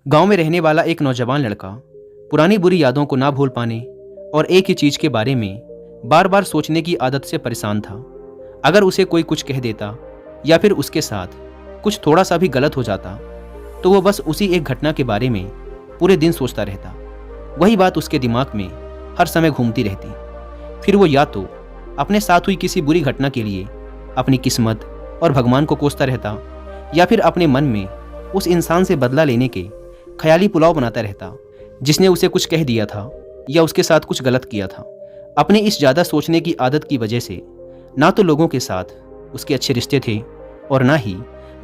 गांव में रहने वाला एक नौजवान लड़का पुरानी बुरी यादों को ना भूल पाने और एक ही चीज के बारे में बार बार सोचने की आदत से परेशान था। अगर उसे कोई कुछ कह देता या फिर उसके साथ कुछ थोड़ा सा भी गलत हो जाता तो वो बस उसी एक घटना के बारे में पूरे दिन सोचता रहता। वही बात उसके दिमाग में हर समय घूमती रहती। फिर वो या तो अपने साथ हुई किसी बुरी घटना के लिए अपनी किस्मत और भगवान को कोसता रहता या फिर अपने मन में उस इंसान से बदला लेने के ख्याली पुलाव बनाता रहता जिसने उसे कुछ कह दिया था या उसके साथ कुछ गलत किया था। अपने इस ज़्यादा सोचने की आदत की वजह से ना तो लोगों के साथ उसके अच्छे रिश्ते थे और ना ही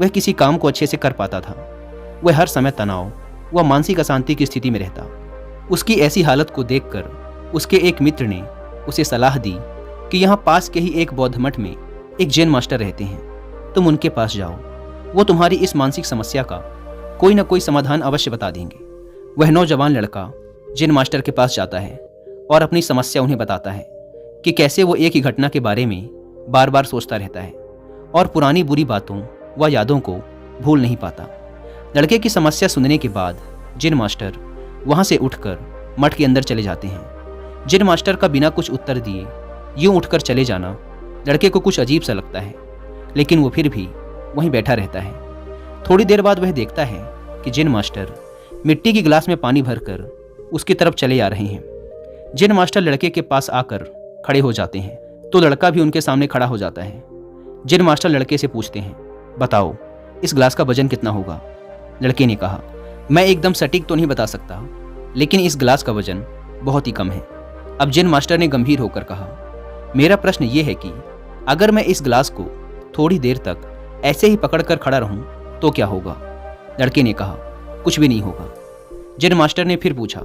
वह किसी काम को अच्छे से कर पाता था। वह हर समय तनाव व मानसिक अशांति की स्थिति में रहता। उसकी ऐसी हालत को देखकर उसके एक मित्र ने उसे सलाह दी कि यहाँ पास के ही एक बौद्ध मठ में एक जैन मास्टर रहते हैं, तुम उनके पास जाओ, वो तुम्हारी इस मानसिक समस्या का कोई ना कोई समाधान अवश्य बता देंगे। वह नौजवान लड़का जैन मास्टर के पास जाता है और अपनी समस्या उन्हें बताता है कि कैसे वो एक ही घटना के बारे में बार बार सोचता रहता है और पुरानी बुरी बातों व यादों को भूल नहीं पाता। लड़के की समस्या सुनने के बाद जैन मास्टर वहाँ से उठकर मठ के अंदर चले जाते हैं। जैन मास्टर का बिना कुछ उत्तर दिए यूं उठकर चले जाना लड़के को कुछ अजीब सा लगता है, लेकिन वो फिर भी वहीं बैठा रहता है। थोड़ी देर बाद वह देखता है कि जैन मास्टर मिट्टी की गिलास में पानी भरकर उसकी तरफ चले आ रहे हैं। जैन मास्टर लड़के के पास आकर खड़े हो जाते हैं तो लड़का भी उनके सामने खड़ा हो जाता है। जैन मास्टर लड़के से पूछते हैं, बताओ इस गिलास का वजन कितना होगा? लड़के ने कहा, मैं एकदम सटीक तो नहीं बता सकता, लेकिन इस गिलास का वजन बहुत ही कम है। अब जैन मास्टर ने गंभीर होकर कहा, मेरा प्रश्न ये है कि अगर मैं इस गिलास को थोड़ी देर तक ऐसे ही पकड़कर खड़ा रहूं तो क्या होगा? लड़के ने कहा, कुछ भी नहीं होगा। जैन मास्टर ने फिर पूछा,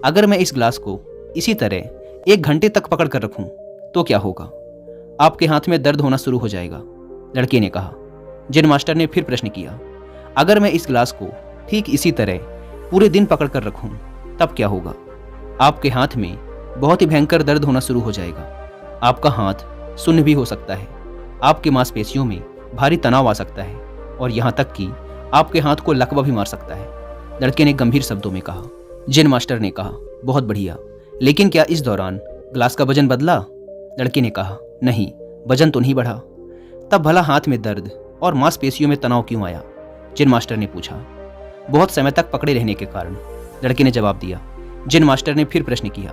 अगर मैं इस गिलास को इसी तरह 1 घंटे तक पकड़ कर रखूं तो क्या होगा? आपके हाथ में दर्द होना शुरू हो जाएगा। लड़के ने कहा। जैन मास्टर ने फिर प्रश्न किया, अगर मैं इस गिलास को ठीक इसी तरह पूरे दिन पकड़ कर रखूं तब क्या होगा? आपके हाथ में बहुत ही भयंकर दर्द होना शुरू हो जाएगा। आपका हाथ सुन्न भी हो सकता है, आपकी मांसपेशियों में भारी तनाव आ सकता है और यहाँ तक कि आपके हाथ को लकवा भी मार सकता है। लड़के ने गंभीर शब्दों में कहा। जैन मास्टर ने कहा, बहुत बढ़िया, लेकिन क्या इस दौरान गिलास का वजन बदला? लड़के ने कहा, नहीं, वजन तो नहीं बढ़ा। तब भला हाथ में दर्द और मांसपेशियों में तनाव क्यों आया? जैन मास्टर ने पूछा। बहुत समय तक पकड़े रहने के कारण, लड़के ने जवाब दिया। जैन मास्टर ने फिर प्रश्न किया,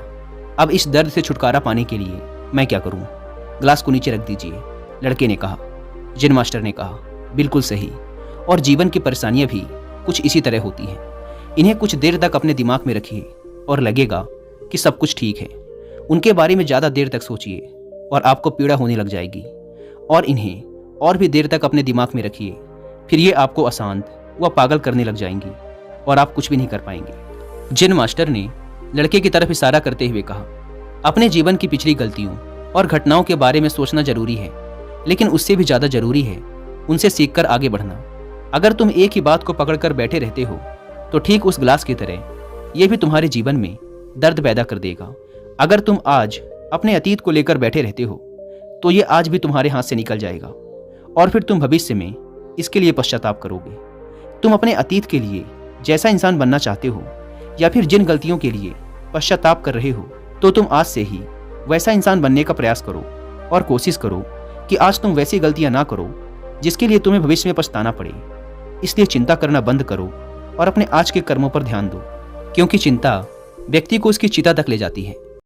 अब इस दर्द से छुटकारा पाने के लिए मैं क्या करूं? गिलास को नीचे रख दीजिए। लड़के ने कहा। जैन मास्टर ने कहा, बिल्कुल सही, और जीवन की परेशानियां भी कुछ इसी तरह होती हैं। इन्हें कुछ देर तक अपने दिमाग में रखिए और लगेगा कि सब कुछ ठीक है। उनके बारे में ज़्यादा देर तक सोचिए और आपको पीड़ा होने लग जाएगी, और इन्हें और भी देर तक अपने दिमाग में रखिए, फिर ये आपको अशांत व पागल करने लग जाएंगी और आप कुछ भी नहीं कर पाएंगे। जैन मास्टर ने लड़के की तरफ इशारा करते हुए कहा, अपने जीवन की पिछली गलतियों और घटनाओं के बारे में सोचना जरूरी है, लेकिन उससे भी ज़्यादा जरूरी है उनसे सीखकर आगे बढ़ना। अगर तुम एक ही बात को पकड़कर बैठे रहते हो तो ठीक उस गिलास की तरह यह भी तुम्हारे जीवन में दर्द पैदा कर देगा। अगर तुम आज अपने अतीत को लेकर बैठे रहते हो तो ये आज भी तुम्हारे हाथ से निकल जाएगा और फिर तुम भविष्य में इसके लिए पश्चाताप करोगे। तुम अपने अतीत के लिए जैसा इंसान बनना चाहते हो या फिर जिन गलतियों के लिए पश्चाताप कर रहे हो, तो तुम आज से ही वैसा इंसान बनने का प्रयास करो और कोशिश करो कि आज तुम वैसी गलतियां ना करो जिसके लिए तुम्हें भविष्य में पछताना पड़े। इसलिए चिंता करना बंद करो और अपने आज के कर्मों पर ध्यान दो, क्योंकि चिंता व्यक्ति को उसकी चिता तक ले जाती है।